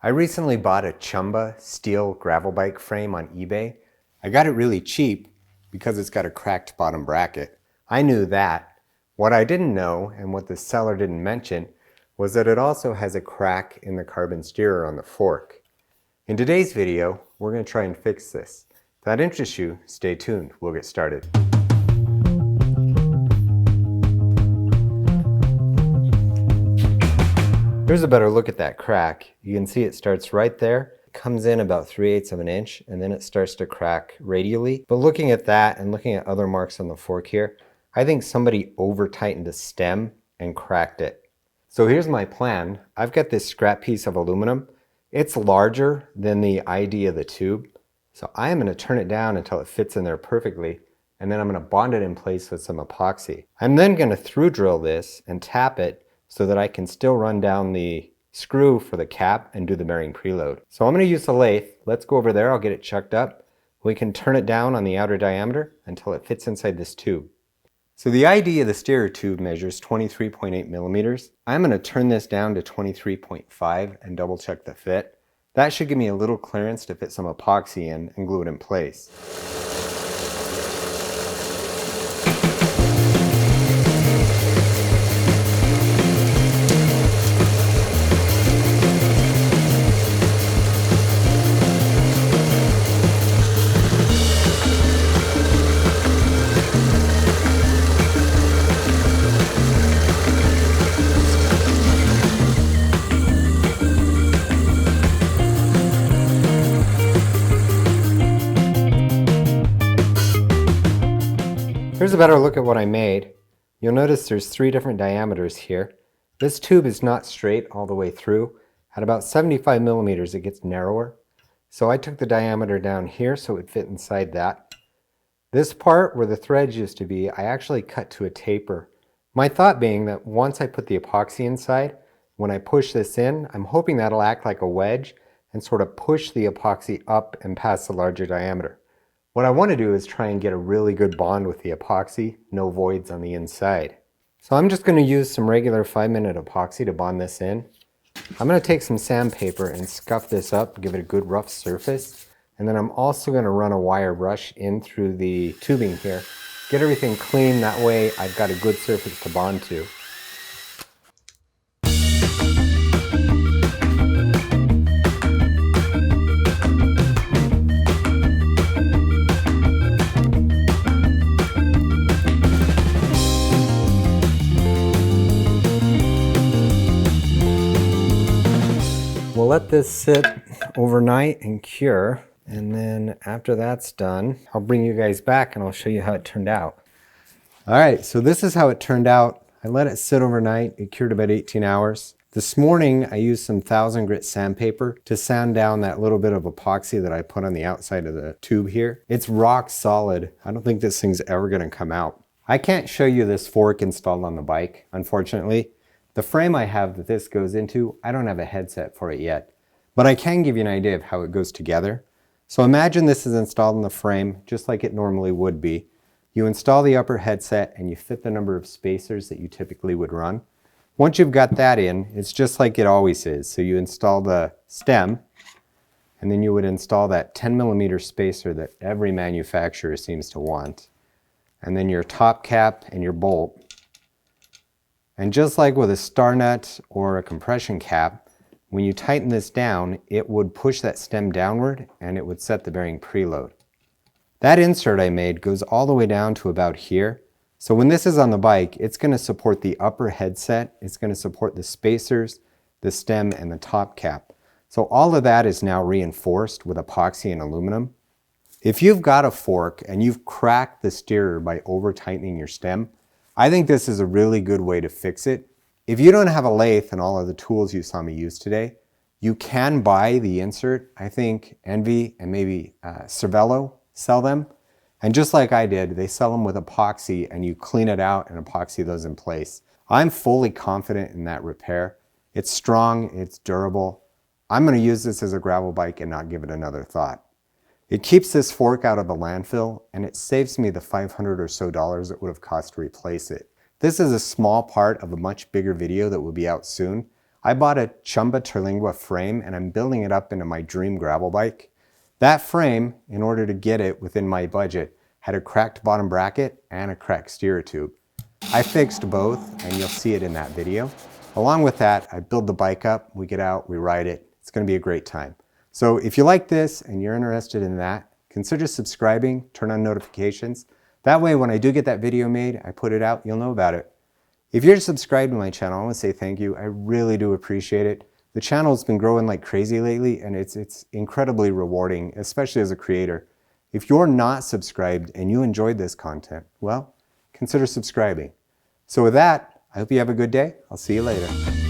I recently bought a Chumba steel gravel bike frame on eBay. I got it really cheap because it's got a cracked bottom bracket. I knew that. What I didn't know, and what the seller didn't mention, was that it also has a crack in the carbon steerer on the fork. In today's video, we're going to try and fix this. If that interests you, stay tuned. We'll get started. Here's a better look at that crack. You can see it starts right there, comes in about 3/8 of an inch, and then it starts to crack radially. But looking at that and looking at other marks on the fork here, I think somebody over tightened the stem and cracked it. So here's my plan. I've got this scrap piece of aluminum. It's larger than the ID of the tube. So I am going to turn it down until it fits in there perfectly, and then I'm going to bond it in place with some epoxy. I'm then going to through drill this and tap it so that I can still run down the screw for the cap and do the bearing preload. So I'm going to use the lathe. Let's go over there. I'll get it chucked up. We can turn it down on the outer diameter until it fits inside this tube. So the ID of the steerer tube measures 23.8 millimeters. I'm going to turn this down to 23.5 and double check the fit. That should give me a little clearance to fit some epoxy in and glue it in place. Here's a better look at what I made. You'll notice there's 3 different diameters here. This tube is not straight all the way through. At about 75 millimeters it gets narrower. So I took the diameter down here so it would fit inside that. This part where the threads used to be, I actually cut to a taper. My thought being that once I put the epoxy inside, when I push this in, I'm hoping that'll act like a wedge and sort of push the epoxy up and past the larger diameter. What I want to do is try and get a really good bond with the epoxy, no voids on the inside. So I'm just going to use some regular 5-minute epoxy to bond this in. I'm going to take some sandpaper and scuff this up, give it a good rough surface. And then I'm also going to run a wire brush in through the tubing here. Get everything clean, that way I've got a good surface to bond to. We'll let this sit overnight and cure, and then after that's done, I'll bring you guys back and I'll show you how it turned out. Alright, so this is how it turned out. I let it sit overnight. It cured about 18 hours. This morning I used some 1000 grit sandpaper to sand down that little bit of epoxy that I put on the outside of the tube here. It's rock solid. I don't think this thing's ever going to come out. I can't show you this fork installed on the bike, unfortunately. The frame I have that this goes into, I don't have a headset for it yet, but I can give you an idea of how it goes together. So imagine this is installed in the frame just like it normally would be. You install the upper headset and you fit the number of spacers that you typically would run. Once you've got that in, it's just like it always is. So you install the stem, and then you would install that 10 millimeter spacer that every manufacturer seems to want. And then your top cap and your bolt. And just like with a star nut or a compression cap, when you tighten this down, it would push that stem downward and it would set the bearing preload. That insert I made goes all the way down to about here. So when this is on the bike, it's going to support the upper headset, it's going to support the spacers, the stem, and the top cap. So all of that is now reinforced with epoxy and aluminum. If you've got a fork and you've cracked the steerer by over tightening your stem, I think this is a really good way to fix it. If you don't have a lathe and all of the tools you saw me use today, you can buy the insert. I think Envy and maybe Cervelo sell them. And just like I did, they sell them with epoxy and you clean it out and epoxy those in place. I'm fully confident in that repair. It's strong, it's durable. I'm going to use this as a gravel bike and not give it another thought. It keeps this fork out of the landfill, and it saves me the $500 or so it would have cost to replace it. This is a small part of a much bigger video that will be out soon. I bought a Chumba Terlingua frame and I'm building it up into my dream gravel bike. That frame, in order to get it within my budget, had a cracked bottom bracket and a cracked steerer tube. I fixed both and you'll see it in that video. Along with that, I build the bike up, we get out, we ride it. It's going to be a great time. So if you like this and you're interested in that, consider subscribing, turn on notifications. That way when I do get that video made, I put it out, you'll know about it. If you're subscribed to my channel, I want to say thank you. I really do appreciate it. The channel's been growing like crazy lately and it's incredibly rewarding, especially as a creator. If you're not subscribed and you enjoyed this content, well, consider subscribing. So with that, I hope you have a good day. I'll see you later.